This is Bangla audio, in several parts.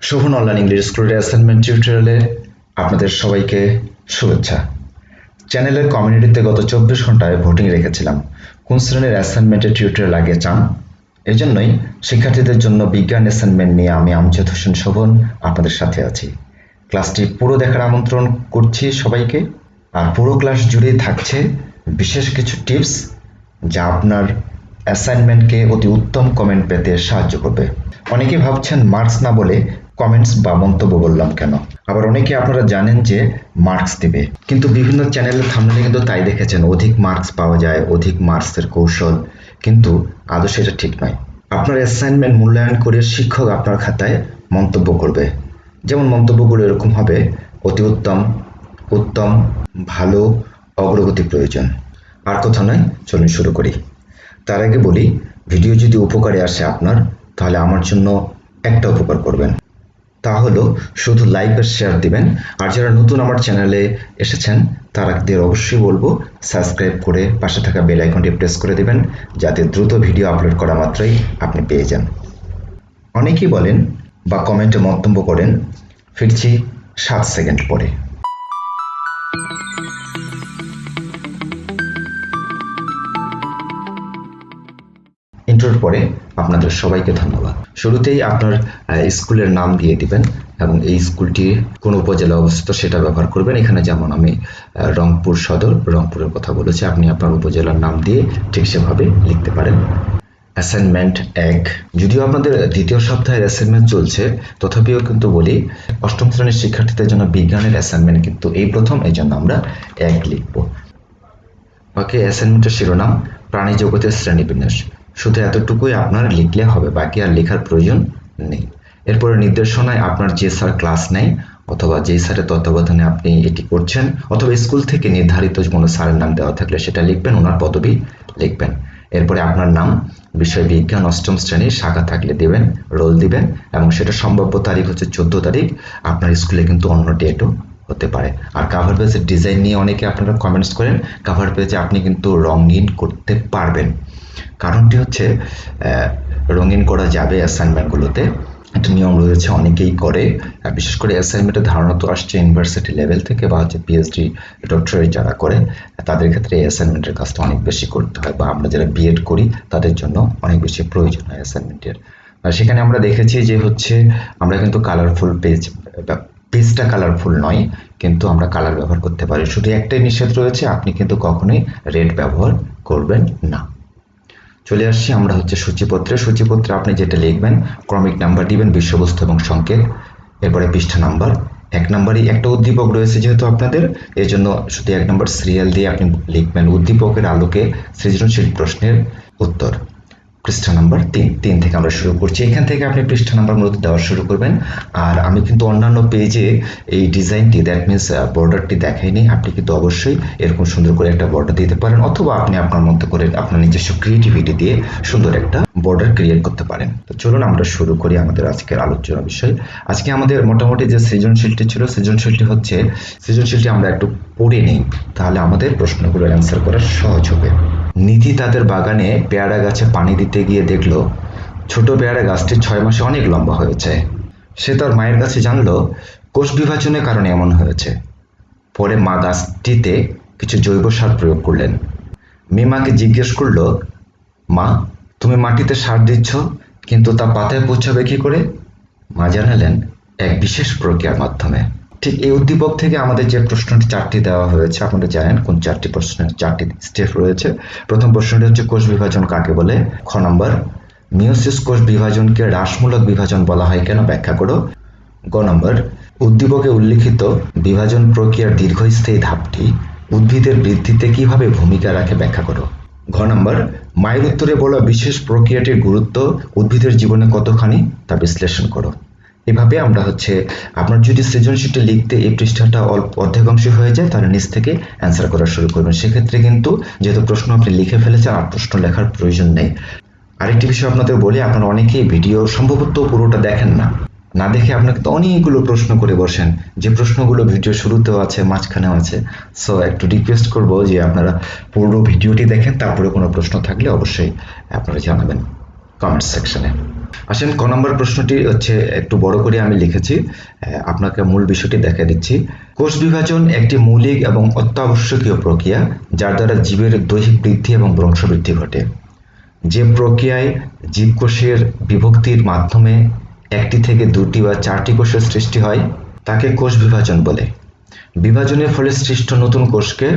শোভন অনলাইন ইংলিশ স্কুলের অ্যাসাইনমেন্ট টিউটোরিয়ালে আপনাদের সবাইকে শুভেচ্ছা। চ্যানেলের কমিউনিটিতে গত 24 ঘন্টায় ভোটিং রেখেছিলাম কোন শ্রেণীর অ্যাসাইনমেন্টের টিউটোরিয়াল আগে চান। এই জন্যই শিক্ষার্থীদের জন্য বিজ্ঞান অ্যাসাইনমেন্ট নিয়ে আমি আমজাদ হোসেন শোভন আপনাদের সাথে আছি। ক্লাসটি পুরো দেখার আমন্ত্রণ করছি সবাইকে। আর পুরো ক্লাস জুড়েই থাকছে বিশেষ কিছু টিপস যা আপনার অ্যাসাইনমেন্টকে অতি উত্তম কমেন্ট পেতে সাহায্য করবে। অনেকে ভাবছেন মার্কস না বলে কমেন্টস বা মন্তব্য বললাম কেন। আবার অনেকে আপনারা জানেন যে মার্কস দিবে, কিন্তু বিভিন্ন চ্যানেলের থাম্বনেলে কিন্তু তাই দেখেছেন অধিক মার্কস পাওয়া যায়, অধিক মার্কসের কৌশল, কিন্তু আদৌ সেটা ঠিক নয়। আপনার অ্যাসাইনমেন্ট মূল্যায়ন করে শিক্ষক আপনার খাতায় মন্তব্য করবে। যেমন মন্তব্যগুলো এরকম হবে: অতি উত্তম, উত্তম, ভালো, অগ্রগতি প্রয়োজন। আর কথা নয়, চলুন শুরু করি। তার আগে বলি, ভিডিও যদি উপকারে আসে আপনার, তাহলে আমার জন্য একটা উপকার করবেন, তা হলো শুধু লাইক আর শেয়ার দিবেন। আর যারা নতুন আমার চ্যানেলে এসেছেন তাদের অবশ্যই বলবো সাবস্ক্রাইব করে পাশে থাকা বেল আইকনটি প্রেস করে দিবেন, যাতে দ্রুত ভিডিও আপলোড করা মাত্রই আপনি পেয়ে যান। অনেকেই বলেন বা কমেন্টে মন্তব্য করেন, ফিরছি 7 সেকেন্ড পরে। ইন্ট্রোর পরে আপনাদের সবাইকে ধন্যবাদ। শুরুতেই আপনার স্কুলের নাম দিয়ে দিবেন এবং এই স্কুলটি কোন উপজেলা অবস্থিত সেটা ব্যবহার করবেন। এখানে যেমন আমি রংপুর সদর, রংপুরের কথা বলেছি, আপনি আপনার উপজেলার নাম দিয়ে ঠিক সেভাবে লিখতে পারেন। অ্যাসাইনমেন্ট 1, যদিও আপনাদের দ্বিতীয় সপ্তাহের অ্যাসাইনমেন্ট চলছে, তথাপিও কিন্তু বলি অষ্টম শ্রেণীর শিক্ষার্থীদের জন্য বিজ্ঞানের অ্যাসাইনমেন্ট কিন্তু এই প্রথম, এই জন্য আমরা 1 লিখব। ওকে, অ্যাসাইনমেন্টের শিরোনাম প্রাণী জগতের শ্রেণীবিন্যাস। শুধু এতটুকুই আপনার লিখলে হবে, বাকি আর লেখার প্রয়োজন নেই। এরপরে নির্দেশনায় আপনার যে স্যার ক্লাস নেয় অথবা যেই স্যারের তত্ত্বাবধানে আপনি এটি করছেন, অথবা স্কুল থেকে নির্ধারিত কোনো স্যারের নাম দেওয়া থাকলে সেটা লিখবেন, ওনার পদবি লিখবেন। এরপরে আপনার নাম, বিষয় বিজ্ঞান, অষ্টম শ্রেণীর, শাখা থাকলে দেবেন, রোল দিবেন, এবং সেটা সম্ভাব্য তারিখ হচ্ছে 14 তারিখ। আপনার স্কুলে কিন্তু অন্য ডেটও হতে পারে। আর কাভার পেজের ডিজাইন নিয়ে অনেকে আপনারা কমেন্টস করেন, কাভার পেজে আপনি কিন্তু রঙিন করতে পারবেন। কারণটি হচ্ছে রঙিন করা যাবে অ্যাসাইনমেন্টগুলোতে, একটা নিয়ম রয়েছে, অনেকেই করে। বিশেষ করে অ্যাসাইনমেন্টের ধারণা তো আসছে ইউনিভার্সিটি লেভেল থেকে বা হচ্ছে পিএইচডি ডক্টরেট যারা করে তাদের ক্ষেত্রে অ্যাসাইনমেন্টের কাজটা অনেক বেশি করতে হয়, বা আমরা যারা বিএড করি তাদের জন্য অনেক বেশি প্রয়োজন হয় অ্যাসাইনমেন্টের। সেখানে আমরা দেখেছি যে হচ্ছে আমরা কিন্তু কালারফুল পেজটা কালারফুল নয়, কিন্তু আমরা কালার ব্যবহার করতে পারি। শুধু একটাই নিষেধ রয়েছে, আপনি কিন্তু কখনোই রেড ব্যবহার করবেন না। চলে আসছি আমরা হচ্ছে সূচিপত্রে আপনি যেটা লিখবেন, ক্রমিক নাম্বার দিবেন, বিষয়বস্তু এবং সংকেত। এরপরে পৃষ্ঠা নাম্বার, 1 নম্বরই একটা উদ্দীপক রয়েছে যেহেতু আপনাদের, এই জন্য শুধু 1 নম্বর সিরিয়াল দিয়ে আপনি লিখবেন উদ্দীপকের আলোকে সৃজনশীল প্রশ্নের উত্তর। পৃষ্ঠা নাম্বার 3 থেকে আমরা শুরু করছি। এখান থেকে আপনি পৃষ্ঠা নাম্বার মূলত দেওয়া শুরু করবেন। আর আমি কিন্তু অন্যান্য পেজে এই ডিজাইনটি, দ্যাট মিনস বর্ডারটি দেখাইনি। আপনি কিন্তু অবশ্যই এরকম সুন্দর করে একটা বর্ডার দিতে পারেন, অথবা আপনি আপনার মতো করে আপনার নিজস্ব ক্রিয়েটিভিটি দিয়ে সুন্দর একটা বর্ডার ক্রিয়েট করতে পারেন। তো চলুন আমরা শুরু করি আমাদের আজকের আলোচনা বিষয়। আজকে আমাদের মোটামুটি যে সৃজনশীলটি ছিল, সৃজনশীলটি আমরা একটু পড়ে নিই, তাহলে আমাদের প্রশ্নগুলোর অ্যান্সার করা সহজ হবে। নিধি তাদের বাগানে পেয়ারা গাছে পানি দিতে গিয়ে দেখলো ছোট পেয়ারা গাছটি 6 মাসে অনেক লম্বা হয়েছে। সে তার মায়ের কাছে জানলো কোষ বিভাজনের কারণে এমন হয়েছে। পরে মা গাছটিতে কিছু জৈব সার প্রয়োগ করলেন। মেয়ে মাকে জিজ্ঞেস করলো, মা, তুমি মাটিতে সার দিচ্ছ, কিন্তু তা পাতায় পৌঁছাবে কি করে? মা জানালেন, এক বিশেষ প্রক্রিয়ার মাধ্যমে। ঠিক এই উদ্দীপক থেকে আমাদের যে প্রশ্নটি 4টি দেওয়া হয়েছে, আপনারা জানেন কোন 4টি প্রশ্নের 4টি স্টেপ রয়েছে। প্রথম প্রশ্নটি হচ্ছে কোষ বিভাজন কাকে বলে। খ নম্বর, মিওসিস কোষ বিভাজনকে হ্রাসমূলক বিভাজন বলা হয় কেন, ব্যাখ্যা করো। গ নম্বর, উদ্দীপকে উল্লিখিত বিভাজন প্রক্রিয়ার দীর্ঘস্থায়ী ধাপটি উদ্ভিদের বৃদ্ধিতে কিভাবে ভূমিকা রাখে, ব্যাখ্যা করো। ঘ নম্বর, মায়ের উত্তরে বলা বিশেষ প্রক্রিয়াটির গুরুত্ব উদ্ভিদের জীবনে কতখানি তা বিশ্লেষণ করো। এভাবে আমরা হচ্ছে আপনার যদি সৃজনশীলটা লিখতে এই পৃষ্ঠাটা অর্ধেকাংশ হয়ে যায়, তাহলে নিচ থেকে অ্যান্সার করা শুরু করবেন। সেক্ষেত্রে কিন্তু যেহেতু প্রশ্ন আপনি লিখে ফেলেছেন, আর প্রশ্ন লেখার প্রয়োজন নেই। আরেকটি বিষয় আপনাদের বলি, আপনারা অনেকেই ভিডিও সম্ভবত পুরোটা দেখেন না দেখে আপনাকে তো অনেকগুলো প্রশ্ন করে বসেন, যে প্রশ্নগুলো ভিডিও শুরুতেও আছে, মাঝখানেও আছে। সো একটু রিকোয়েস্ট করব যে আপনারা পুরো ভিডিওটি দেখেন, তারপরে কোনো প্রশ্ন থাকলে অবশ্যই আপনারা জানাবেন কমেন্ট সেকশনে। আসেন ক নম্বর প্রশ্নটি হচ্ছে একটু বড় করে আমি লিখেছি, আপনাকে মূল বিষয়টি দেখা দিচ্ছি। কোষ বিভাজন একটি মৌলিক এবং অত্যাবশ্যকীয় প্রক্রিয়া যার দ্বারা জীবের দৈহিক বৃদ্ধি এবং বংশবৃদ্ধি ঘটে। যে প্রক্রিয়ায় জীবকোষের বিভক্তির মাধ্যমে একটি থেকে দুটি বা চারটি কোষের সৃষ্টি হয় তাকে কোষ বিভাজন বলে। বিভাজনের ফলে সৃষ্ট নতুন কোষকে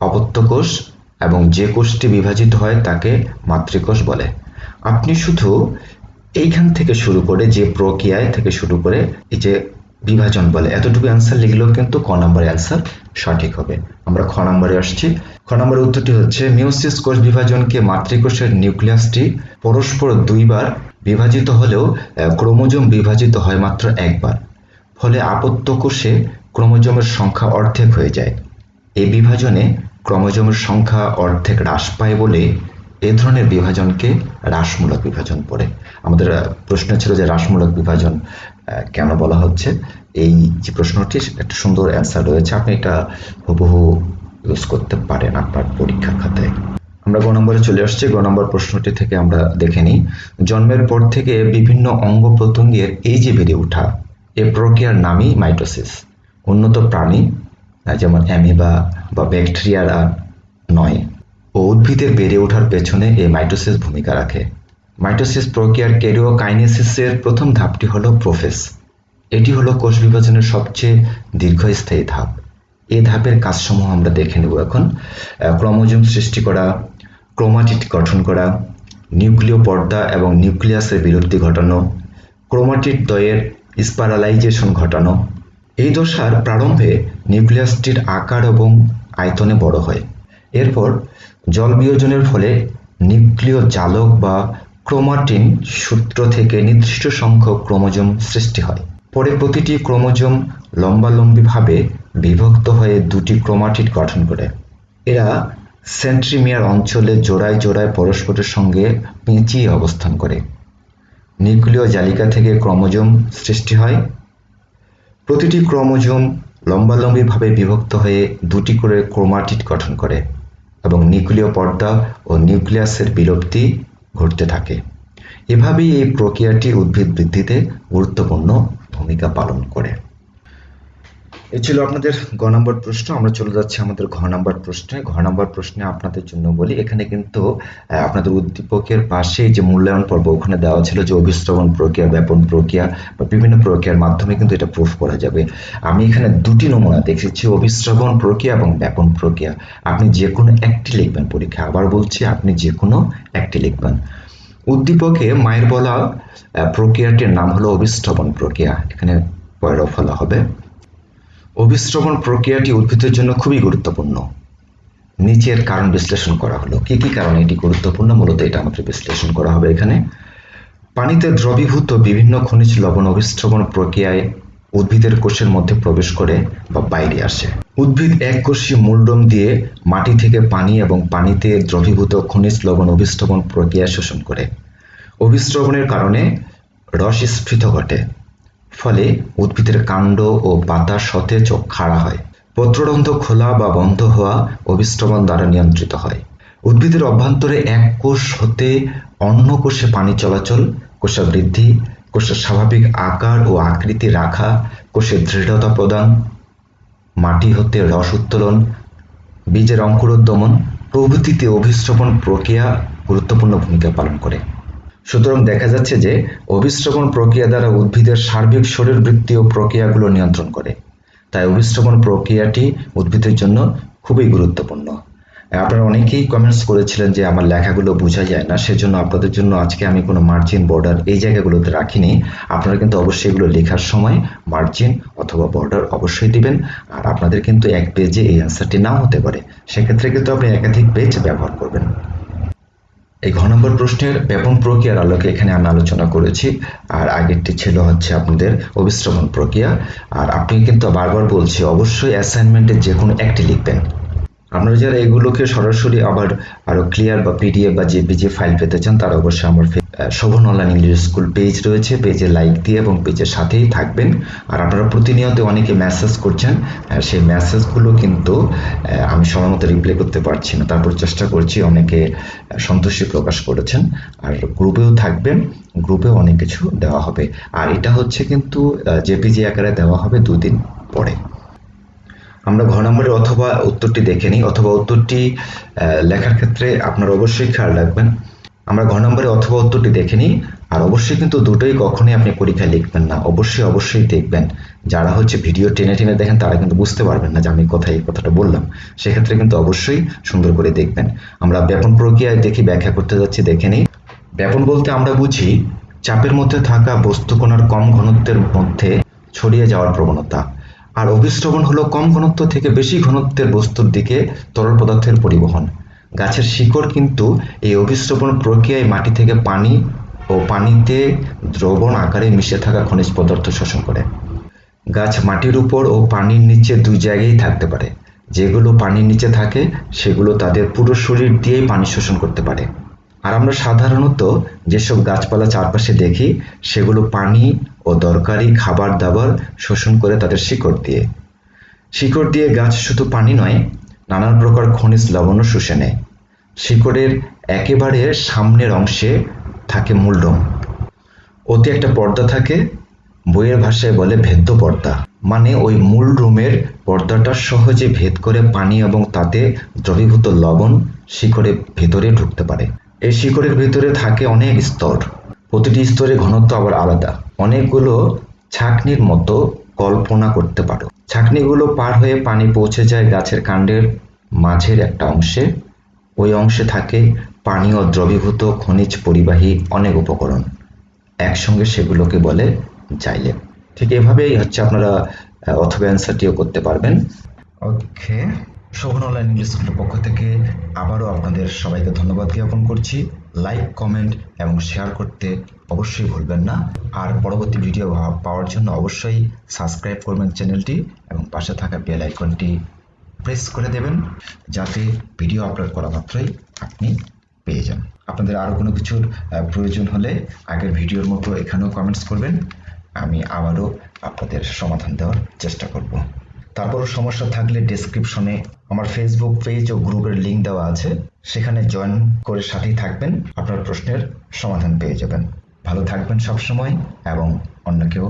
অপত্য কোষ এবং যে কোষটি বিভাজিত হয় তাকে মাতৃকোষ বলে। আপনি শুধু এইখান থেকে শুরু করে যে প্রক্রিয়ায় থেকে শুরু করে এই যে বিভাজন বলে এতটুকু অ্যান্সার লিখলেও কিন্তু ক নম্বরের অ্যান্সার সঠিক হবে। আমরা খ নম্বরে আসছি। খ নম্বরের উত্তরটি হচ্ছে মিওসিস কোষ বিভাজনকে মাতৃকোষের নিউক্লিয়াসটি পরস্পর দুইবার বিভাজিত হলেও ক্রোমোজোম বিভাজিত হয় মাত্র একবার, ফলে আপত্য কোষে ক্রোমোজোমের সংখ্যা অর্ধেক হয়ে যায়। এই বিভাজনে ক্রোমোজোমের সংখ্যা অর্ধেক হ্রাস পায় বলে এই ধরনের বিভাজনকে হ্রাসমূলক বিভাজন বলে। আমাদের প্রশ্ন ছিল যে হ্রাসমূলক বিভাজন কেন বলা হচ্ছে, এই যে প্রশ্নটির একটা সুন্দর অ্যান্সার রয়েছে, আপনি এটা হুবহু ইউজ করতে পারেন আপনার পরীক্ষার খাতায়। আমরা গ নম্বরে চলে আসছি। গ নম্বর প্রশ্নটি থেকে আমরা দেখে নিই, জন্মের পর থেকে বিভিন্ন অঙ্গ প্রত্যঙ্গের এই যে বেড়ে ওঠা এ প্রক্রিয়ার নামই মাইটোসিস। উন্নত প্রাণী যেমন অ্যামিবা বা ব্যাকটেরিয়ারা নয় ও উদ্ভিদের বেড়ে ওঠার পেছনে এই মাইটোসিস ভূমিকা রাখে। মাইটোসিস প্রক্রিয়ার ক্যারিওকাইনেসিসের প্রথম ধাপটি হলো প্রোফেজ। এটি হলো কোষ বিভাজনের সবচেয়ে দীর্ঘস্থায়ী ধাপ। এই ধাপের কাজসমূহ আমরা দেখে নেব এখন। ক্রোমোজোম সৃষ্টি করা, ক্রোমাটিড গঠন করা, নিউক্লিয় পর্দা এবং নিউক্লিয়াসের বিলুপ্তি ঘটানো, ক্রোমাটিড দ্বয়ের স্পাইরালাইজেশন ঘটানো। এই দশার প্রারম্ভে নিউক্লিয়াসটির আকার এবং আয়তনে বড় হয়। এরপর জল বিয়োজনের ফলে নিউক্লিয় জালক বা ক্রোমাটিন সূত্র থেকে নির্দিষ্ট সংখ্যক ক্রোমোজোম সৃষ্টি হয়। পরে প্রতিটি ক্রোমোজোম লম্বালম্বিভাবে বিভক্ত হয়ে দুটি ক্রোমাটিড গঠন করে। এরা সেন্ট্রিমিয়ার অঞ্চলে জোড়ায় জোড়ায় পরস্পরের সঙ্গে পেঁচিয়ে অবস্থান করে। নিউক্লিয় জালিকা থেকে ক্রোমোজোম সৃষ্টি হয়। প্রতিটি ক্রোমোজোম লম্বালম্বিভাবে বিভক্ত হয়ে দুটি করে ক্রোমাটিড গঠন করে এবং নিউক্লিয় পর্দা ও নিউক্লিয়াসের বিলুপ্তি ঘটতে থাকে। এভাবেই এই প্রক্রিয়াটি উদ্ভিদ বৃদ্ধিতে গুরুত্বপূর্ণ ভূমিকা পালন করে। এই ছিল আপনাদের গ নম্বর প্রশ্ন। আমরা চলে যাচ্ছি আমাদের ঘ নম্বর প্রশ্নে। ঘ নম্বর প্রশ্নে আপনাদের জন্য বলি, এখানে কিন্তু আপনাদের উদ্দীপকের পাশে যে মূল্যায়ন পর্ব ওখানে দেওয়া ছিল যে অভিস্রবণ প্রক্রিয়া, ব্যাপন প্রক্রিয়া বা বিভিন্ন প্রক্রিয়ার মাধ্যমে কিন্তু এটা প্রুফ করা যাবে। আমি এখানে দুটি নমুনা দেখেছি, অভিস্রবণ প্রক্রিয়া এবং ব্যাপন প্রক্রিয়া। আপনি যে কোনো একটি লিখবেন পরীক্ষা, আবার বলছি আপনি যে কোনো একটি লিখবেন। উদ্দীপকে মায়ের বলা প্রক্রিয়াটির নাম হলো অভিস্রবণ প্রক্রিয়া, এখানে পয়রা ফলা হবে। অভিস্রবণ প্রক্রিয়াটি উদ্ভিদের জন্য খুবই গুরুত্বপূর্ণ। নিচের কারণ বিশ্লেষণ করা হলো। কি কি কারণে এটি গুরুত্বপূর্ণ, মূলত এটা আমাদের বিশ্লেষণ করা হবে এখানে। পানিতে দ্রবীভূত বিভিন্ন খনিজ লবণ অভিস্রবণ প্রক্রিয়ায় উদ্ভিদের কোষের মধ্যে প্রবেশ করে বা বাইরে আসে। উদ্ভিদ এককোষী মূলডোম দিয়ে মাটি থেকে পানি এবং পানিতে দ্রবীভূত খনিজ লবণ অভিস্রবণ প্রক্রিয়া শোষণ করে। অভিস্রবণের কারণে রস স্ফীত ঘটে, ফলে উদ্ভিদের কাণ্ড ও পাতা সতেজ ও খাড়া হয়। পত্ররন্ধ্র খোলা বা বন্ধ হওয়া অভিস্রবণ দ্বারা নিয়ন্ত্রিত হয়। উদ্ভিদের অভ্যন্তরে এক কোষ হতে অন্য কোষে পানি চলাচল, কোষের বৃদ্ধি, কোষের স্বাভাবিক আকার ও আকৃতি রাখা, কোষের দৃঢ়তা প্রদান, মাটি হতে রস উত্তোলন, বীজের অঙ্কুরোদ্গমন প্রভৃতিতে অভিস্রবণ প্রক্রিয়া গুরুত্বপূর্ণ ভূমিকা পালন করে। সুতরাং দেখা যাচ্ছে যে অভিস্রবণ প্রক্রিয়া দ্বারা উদ্ভিদের সার্বিক শরীরবৃত্তীয় প্রক্রিয়াগুলো নিয়ন্ত্রণ করে। তাই অভিস্রবণ প্রক্রিয়াটি উদ্ভিদের জন্য খুবই গুরুত্বপূর্ণ। আপনারা অনেকেই কমেন্টস করেছিলেন যে আমার লেখাগুলো বোঝা যায় না, সেজন্য আপনাদের জন্য আজকে আমি কোনো মার্জিন বর্ডার এই জায়গাগুলোতে রাখিনি। আপনারা কিন্তু অবশ্যই এগুলো লেখার সময় মার্জিন অথবা বর্ডার অবশ্যই দিবেন। আর আপনাদের কিন্তু এক পেজে এই অ্যান্সারটি নাও হতে পারে, সেক্ষেত্রে কিন্তু আপনি একাধিক পেজ ব্যবহার করবেন। এই ঘ নম্বর প্রশ্নের ব্যাপন প্রক্রিয়ার আলোকে এখানে আমি আলোচনা করেছি, আর আগেরটি ছিল হচ্ছে আপনাদের অভিস্রবণ প্রক্রিয়া। আর আপনি কিন্তু বারবার বলছি অবশ্যই অ্যাসাইনমেন্টে যে কোনো একটি লিখবেন, আপনারা যারা এগুলোকে সরাসরি আবার আরো ক্লিয়ার বা পিডিএফ বা জেপিজি ফাইল পেতে চান তারা অবশ্যই আমার Shovan online English school page রয়েছে, পেজে লাইক দিয়ে এবং পেজের সাথেই থাকবেন। আর আপনারা প্রতিনিয়ত অনেকে মেসেজ করছেন, সেই মেসেজগুলো কিন্তু আমি সময় মতো রিপ্লাই করতে পারছি না, তারপর চেষ্টা করছি। অনেকে সন্তুষ্টি প্রকাশ করেছেন। আর গ্রুপেও থাকবেন, গ্রুপেও অনেক কিছু দেওয়া হবে। আর এটা হচ্ছে কিন্তু জেপিজি আকারে দেওয়া হবে 2 দিন পরে। আমরা ঘ নম্বরের অথবা উত্তরটি দেখে নিই, অথবা উত্তরটি লেখার ক্ষেত্রে আপনারা অবশ্যই খেয়াল রাখবেন। আমরা ঘ নম্বরে অথবা উত্তরটি দেখে নিই। আর অবশ্যই কিন্তু দুটোই কখনোই আপনি পরীক্ষায় লিখবেন না, অবশ্যই দেখবেন। যারা হচ্ছে ভিডিও টেনে টেনে দেখেন তারা কিন্তু বুঝতে পারবেন না যে আমি কোথায় এই কথাটা বললাম। সেক্ষেত্রে কিন্তু অবশ্যই সুন্দর করে দেখবেন। আমরা ব্যাপন প্রক্রিয়ায় দেখি ব্যাখ্যা করতে যাচ্ছি, দেখে নিই। ব্যাপন বলতে আমরা বুঝি চাপের মধ্যে থাকা বস্তুকণার কম ঘনত্বের মধ্যে ছড়িয়ে যাওয়ার প্রবণতা। আর অভিস্রবণ হলো কম ঘনত্ব থেকে বেশি ঘনত্বের বস্তুর দিকে তরল পদার্থের পরিবহন। গাছের শিকড় কিন্তু এই অভিস্রবণ প্রক্রিয়ায় মাটি থেকে পানি ও পানিতে দ্রবণ আকারে মিশে থাকা খনিজ পদার্থ শোষণ করে। গাছ মাটির উপর ও পানির নিচে 2 জায়গায় থাকতে পারে। যেগুলো পানির নিচে থাকে সেগুলো তাদের পুরো শরীর দিয়েই পানি শোষণ করতে পারে। আর আমরা সাধারণত যেসব গাছপালা চারপাশে দেখি সেগুলো পানি ও দরকারি খাবার দাবার শোষণ করে তাদের শিকড় দিয়ে। শিকড় দিয়ে গাছ শুধু পানি নয়, নানান প্রকার খনিজ লবণও শুষে নেয়। শিকড়ের একেবারে সামনের অংশে থাকে মূলডোম। ওতে একটা পর্দা থাকে, বইয়ের ভাষায় বলে ভেদ্য পর্দা। মানে ওই মূল রুমের পর্দাটা সহজে ভেদ করে পানি এবং তাতে দ্রবীভূত লবণ শিকড়ের ভেতরে ঢুকতে পারে। এই শিকড়ের ভেতরে থাকে অনেক স্তর, প্রতিটি স্তরের ঘনত্ব আবার আলাদা। অনেকগুলো ছাঁকনির মতো কল্পনা করতে পারো। ছাঁকনিগুলো পার হয়ে পানি পৌঁছে যায় গাছের কাণ্ডের মাঝের একটা অংশে। ওই অংশে থাকে পানি ও দ্রবীভূত খনিজ পরিবাহী অনেক উপকরণ। একসঙ্গে সেগুলোকে বলে জাইলেম। ঠিক এভাবেই হচ্ছে আপনারা অথবা অ্যান্সারটিও করতে পারবেন। ওকে, শোভন অনলাইন ইংলিশ স্কুলের পক্ষ থেকে আবারও আপনাদের সবাইকে ধন্যবাদ জ্ঞাপন করছি। লাইক, কমেন্ট এবং শেয়ার করতে অবশ্যই ভুলবেন না। আর পরবর্তী ভিডিও পাওয়ার জন্য অবশ্যই সাবস্ক্রাইব করবেন চ্যানেলটি এবং পাশে থাকা বেল আইকনটি প্রেস করে দেবেন, যাতে ভিডিও আপলোড করা মাত্রই আপনি পেয়ে যান। আপনাদের আরও কোনো কিছুর প্রয়োজন হলে আগের ভিডিওর মতো এখানেও কমেন্টস করবেন, আমি আবারও আপনাদের সমাধান দেওয়ার চেষ্টা করব। তারপরও সমস্যা থাকলে ডেসক্রিপশনে আমার ফেসবুক পেজ ও গ্রুপের লিঙ্ক দেওয়া আছে, সেখানে জয়েন করে সাথেই থাকবেন, আপনার প্রশ্নের সমাধান পেয়ে যাবেন। ভালো থাকবেন সবসময় এবং অন্যকেও